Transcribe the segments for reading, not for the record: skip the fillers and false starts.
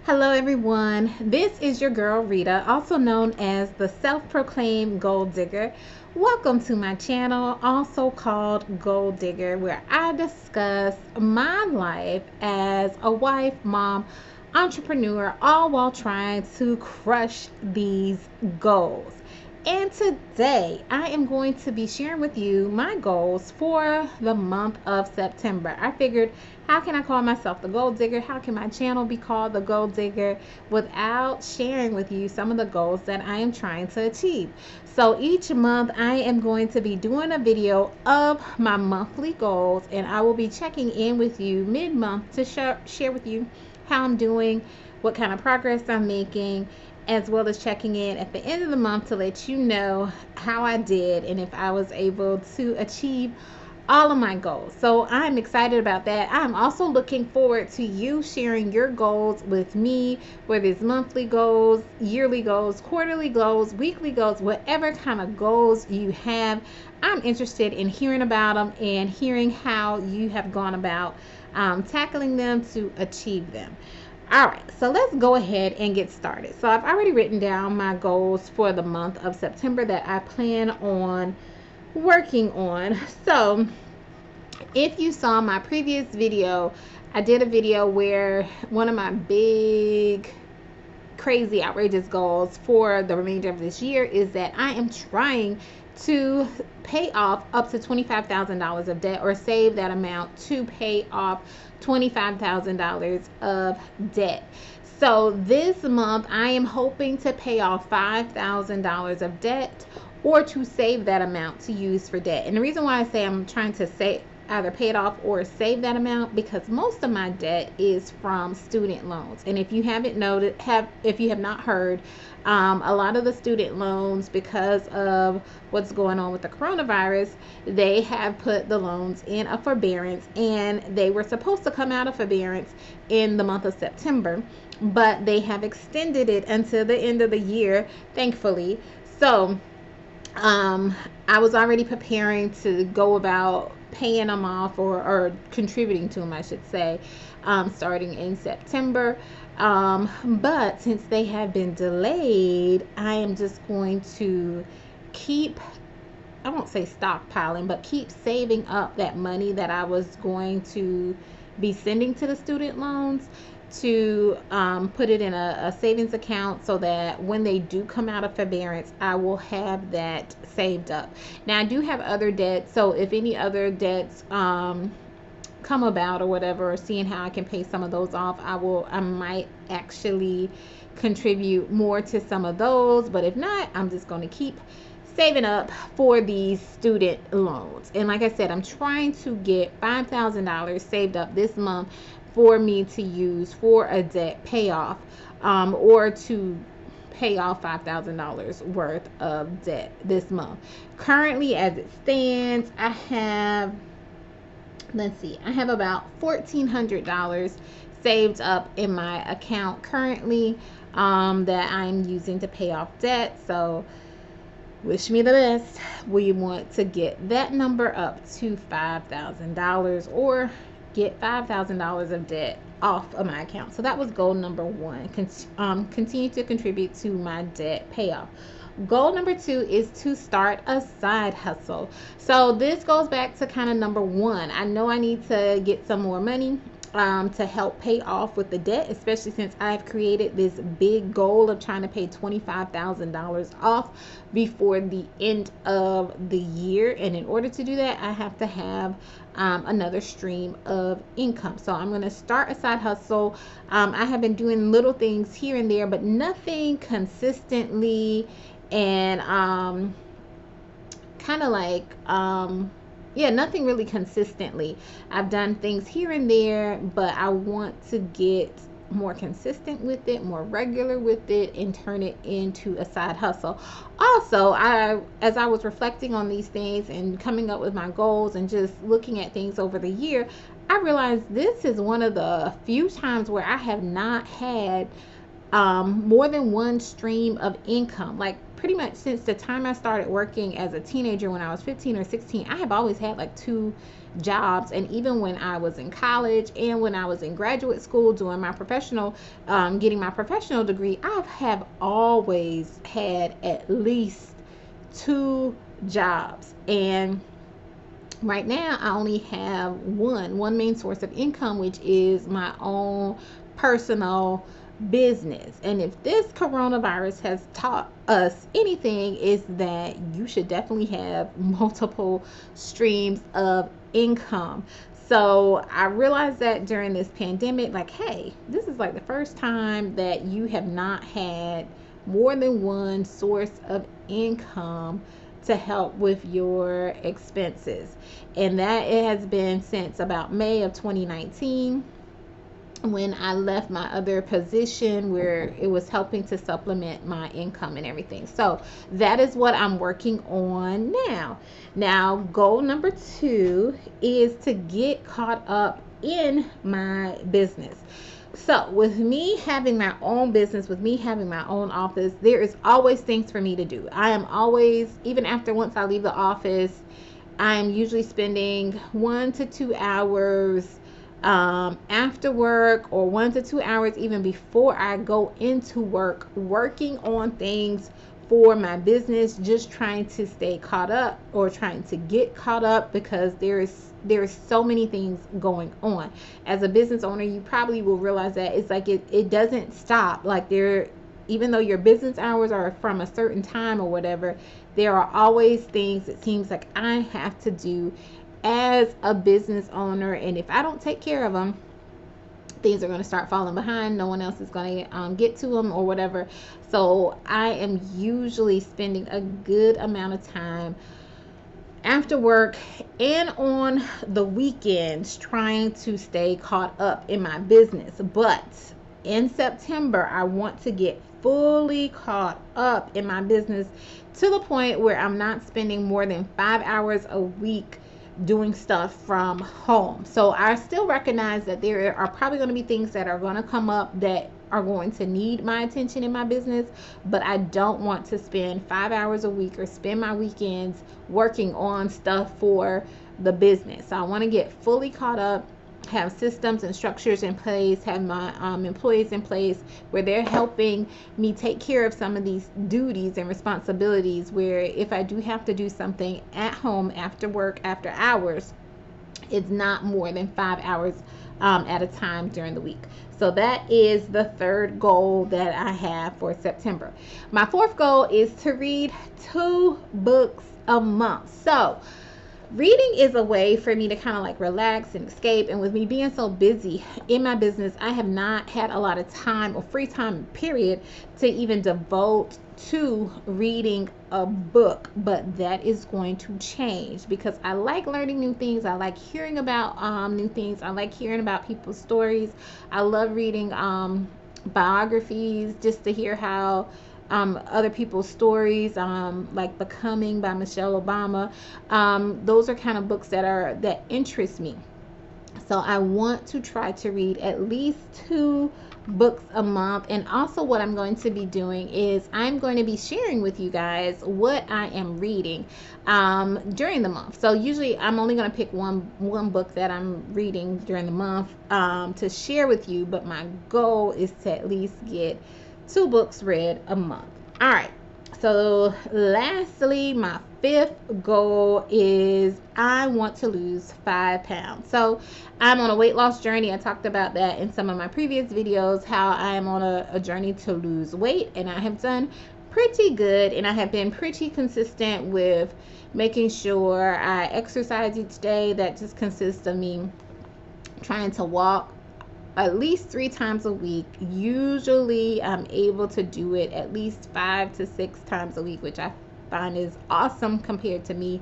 Hello, everyone. This is your girl Rita, also known as the self proclaimed gold digger. Welcome to my channel, also called Gold Digger, where I discuss my life as a wife, mom, entrepreneur, all while trying to crush these goals. And today I am going to be sharing with you my goals for the month of September. I figured, how can I call myself the gold digger? How can my channel be called the gold digger without sharing with you some of the goals that I am trying to achieve? So each month I am going to be doing a video of my monthly goals, and I will be checking in with you mid-month to share with you how I'm doing, what kind of progress I'm making, as well as checking in at the end of the month to let you know how I did and if I was able to achieve all of my goals. So I'm excited about that. I'm also looking forward to you sharing your goals with me, whether it's monthly goals, yearly goals, quarterly goals, weekly goals, whatever kind of goals you have. I'm interested in hearing about them and hearing how you have gone about tackling them to achieve them. All right, so let's go ahead and get started. So I've already written down my goals for the month of September that I plan on working on. So if you saw my previous video, I did a video where one of my big crazy outrageous goals for the remainder of this year is that I am trying to pay off up to $25,000 of debt, or save that amount to pay off $25,000 of debt. So this month I am hoping to pay off $5,000 of debt, or to save that amount to use for debt. And the reason why I say I'm trying to save, either pay it off or save that amount, because most of my debt is from student loans. And if you haven't noted, if you have not heard, a lot of the student loans, because of what's going on with the coronavirus, they have put the loans in a forbearance, and they were supposed to come out of forbearance in the month of September, but they have extended it until the end of the year, thankfully. So I was already preparing to go about paying them off, or contributing to them, I should say, starting in September. But since they have been delayed, I am just going to keep, I won't say stockpiling, but keep saving up that money that I was going to be sending to the student loans, to put it in a savings account, so that when they do come out of forbearance, I will have that saved up. Now I do have other debts, so if any other debts come about or whatever, or seeing how I can pay some of those off, I might actually contribute more to some of those. But if not, I'm just going to keep saving up for these student loans. And like I said, I'm trying to get $5,000 saved up this month for me to use for a debt payoff, or to pay off $5,000 worth of debt this month. Currently, as it stands, I have, let's see, I have about $1,400 saved up in my account currently, that I'm using to pay off debt. So wish me the best. We want to get that number up to $5,000, or get $5,000 of debt off of my account. So that was goal number one. Continue to contribute to my debt payoff. Goal number two is to start a side hustle. So this goes back to kind of number one. I know I need to get some more money to help pay off with the debt, especially since I've created this big goal of trying to pay $25,000 off before the end of the year. And in order to do that, I have to have another stream of income. So I'm going to start a side hustle. I have been doing little things here and there, but nothing consistently, and kind of like yeah, nothing really consistently. I've done things here and there, but I want to get more consistent with it, more regular with it, and turn it into a side hustle. Also, as I was reflecting on these things and coming up with my goals and just looking at things over the year, I realized this is one of the few times where I have not had more than one stream of income. Like pretty much since the time I started working as a teenager when I was 15 or 16, I have always had like two jobs. And even when I was in college and when I was in graduate school doing my professional, getting my professional degree, I have always had at least two jobs. And right now I only have one main source of income, which is my own personal business. And if this coronavirus has taught us anything, is that you should definitely have multiple streams of income. So I realized that during this pandemic, like, hey, this is like the first time that you have not had more than one source of income to help with your expenses. And that it has been since about May of 2019, when I left my other position where it was helping to supplement my income and everything. So that is what I'm working on now. Now, goal number 2 is to get caught up in my business. So with me having my own business, with me having my own office, there is always things for me to do. I am always, even after once I leave the office, I'm usually spending 1 to 2 hours after work, or 1 to 2 hours even before I go into work, working on things for my business, just trying to stay caught up or trying to get caught up, because there is so many things going on. As a business owner, you probably will realize that it's like it doesn't stop. Like, there, even though your business hours are from a certain time or whatever, there are always things it seems like I have to do as a business owner. And if I don't take care of them, things are going to start falling behind. No one else is going to get to them or whatever. So I am usually spending a good amount of time after work and on the weekends trying to stay caught up in my business. But in September, I want to get fully caught up in my business to the point where I'm not spending more than 5 hours a week doing stuff from home. So I still recognize that there are probably going to be things that are going to come up that are going to need my attention in my business, but I don't want to spend 5 hours a week or spend my weekends working on stuff for the business. So I want to get fully caught up, have systems and structures in place, have my employees in place where they're helping me take care of some of these duties and responsibilities, where if I do have to do something at home after work, after hours, it's not more than 5 hours at a time during the week. So that is the third goal that I have for September. My fourth goal is to read 2 books a month. So reading is a way for me to kind of like relax and escape. And with me being so busy in my business, I have not had a lot of time or free time, period, to even devote to reading a book. But that is going to change, because I like learning new things. I like hearing about new things. I like hearing about people's stories. I love reading biographies, just to hear how other people's stories, like Becoming by Michelle Obama. Those are kind of books that interest me. So I want to try to read at least 2 books a month. And also what I'm going to be doing is I'm going to be sharing with you guys what I am reading during the month. So usually I'm only going to pick one book that I'm reading during the month to share with you, but my goal is to at least get 2 books read a month. All right. So lastly, my 5th goal is I want to lose 5 pounds. So I'm on a weight loss journey. I talked about that in some of my previous videos, how I am on a journey to lose weight, and I have done pretty good, and I have been pretty consistent with making sure I exercise each day. That just consists of me trying to walk at least 3 times a week. Usually I'm able to do it at least 5 to 6 times a week, which I find is awesome compared to me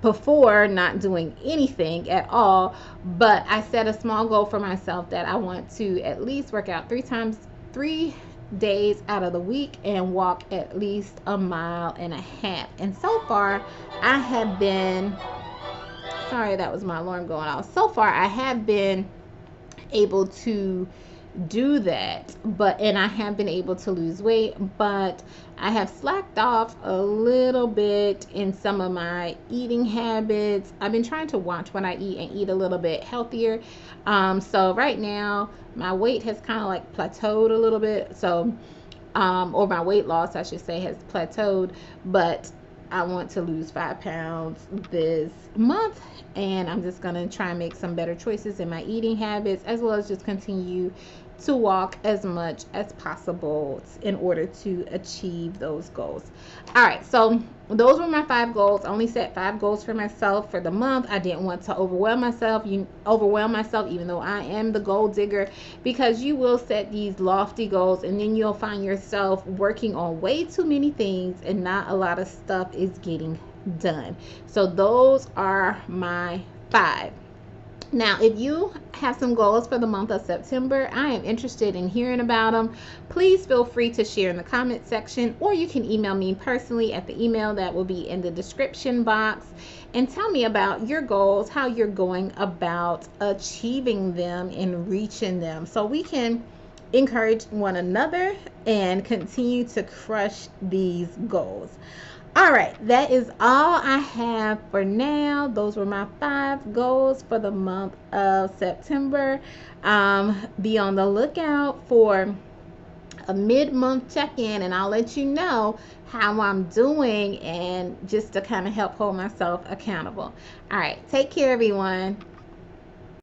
before not doing anything at all. But I set a small goal for myself that I want to at least work out 3 days out of the week and walk at least 1.5 miles. And so far I have been, sorry, that was my alarm going off. So far I have been able to do that. And I have been able to lose weight, but I have slacked off a little bit in some of my eating habits. I've been trying to watch what I eat and eat a little bit healthier. So right now my weight has kind of like plateaued a little bit. So or my weight loss, I should say, has plateaued, but I want to lose 5 pounds this month, and I'm just going to try and make some better choices in my eating habits, as well as just continue to walk as much as possible in order to achieve those goals. All right, so those were my 5 goals. I only set 5 goals for myself for the month. I didn't want to overwhelm myself, even though I am the goal digger, because you will set these lofty goals and then you'll find yourself working on way too many things and not a lot of stuff is getting done. So those are my 5. Now, if you have some goals for the month of September, I am interested in hearing about them. Please feel free to share in the comment section, or you can email me personally at the email that will be in the description box and tell me about your goals, how you're going about achieving them and reaching them, so we can encourage one another and continue to crush these goals. All right, that is all I have for now. Those were my 5 goals for the month of September. Be on the lookout for a mid-month check-in, and I'll let you know how I'm doing, and just to kind of help hold myself accountable. All right, take care, everyone.